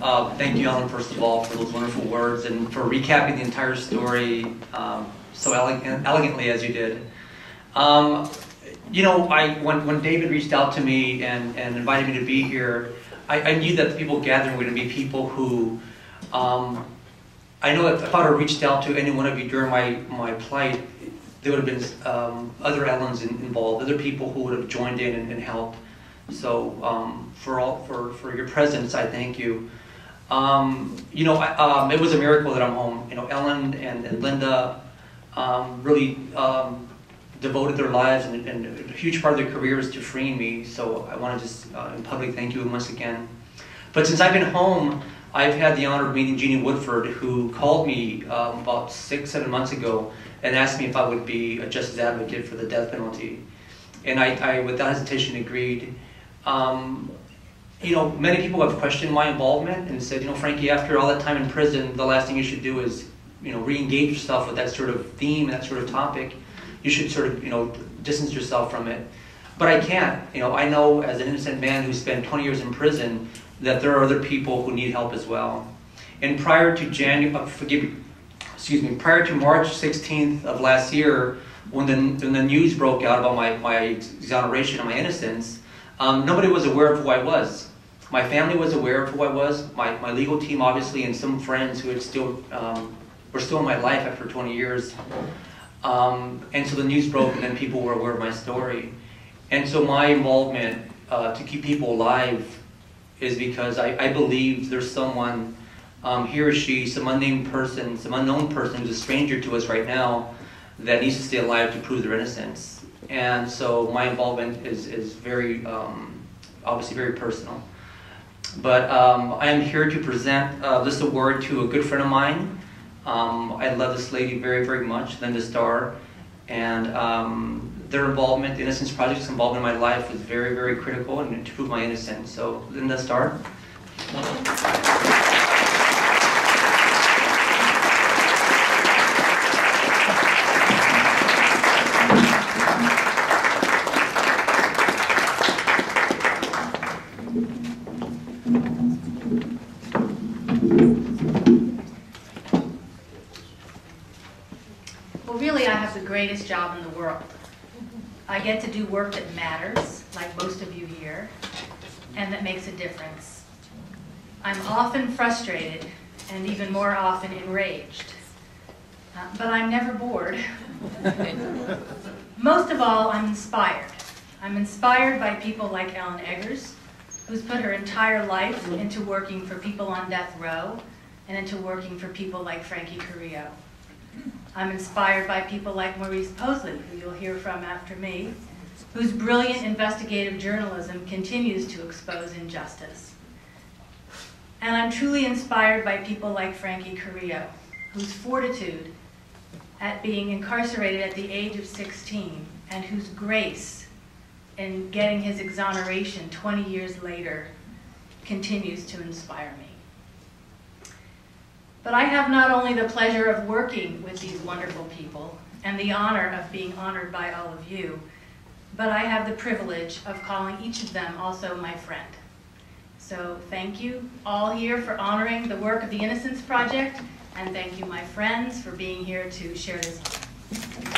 Thank you, Ellen, first of all, for those wonderful words and for recapping the entire story so elegantly as you did. You know, when David reached out to me and invited me to be here, I knew that the people gathering were going to be people who, I know if I would have reached out to any one of you during my plight, there would have been other Ellens involved, other people who would have joined in and helped. So for your presence, I thank you. You know, it was a miracle that I'm home. You know, Ellen and Linda really devoted their lives and a huge part of their careers to freeing me. So I want to just in public thank you once again. But since I've been home, I've had the honor of meeting Jeannie Woodford, who called me about 6-7 months ago and asked me if I would be a justice advocate for the death penalty. And I without hesitation, agreed. You know, many people have questioned my involvement and said, you know, Frankie, after all that time in prison, the last thing you should do is, you know, re-engage yourself with that sort of theme, that sort of topic. You should sort of, you know, distance yourself from it. But I can't. You know, I know as an innocent man who spent 20 years in prison that there are other people who need help as well. And prior to prior to March 16th of last year, when the news broke out about my exoneration and my innocence, nobody was aware of who I was. My family was aware of who I was. My legal team, obviously, and some friends who had still were still in my life after 20 years. And so the news broke, and then people were aware of my story. And so my involvement to keep people alive is because I believe there's someone, he or she, some unnamed person, some unknown person who's a stranger to us right now that needs to stay alive to prove their innocence. And so my involvement is very, obviously very personal. But I am here to present this award to a good friend of mine. I love this lady very, very much, Linda Starr. And their involvement, the Innocence Project's involvement in my life was very, very critical and to prove my innocence. So, Linda Starr. Well, really, I have the greatest job in the world. I get to do work that matters, like most of you here, and that makes a difference. I'm often frustrated and even more often enraged, but I'm never bored. Most of all, I'm inspired. I'm inspired by people like Ellen Eggers, who's put her entire life into working for people on death row and into working for people like Frankie Carrillo. I'm inspired by people like Maurice Posley, who you'll hear from after me, whose brilliant investigative journalism continues to expose injustice. And I'm truly inspired by people like Frankie Carrillo, whose fortitude at being incarcerated at the age of 16 and whose grace in getting his exoneration 20 years later continues to inspire me. But I have not only the pleasure of working with these wonderful people and the honor of being honored by all of you, but I have the privilege of calling each of them also my friend. So thank you all here for honoring the work of the Innocence Project, and thank you, my friends, for being here to share this honor.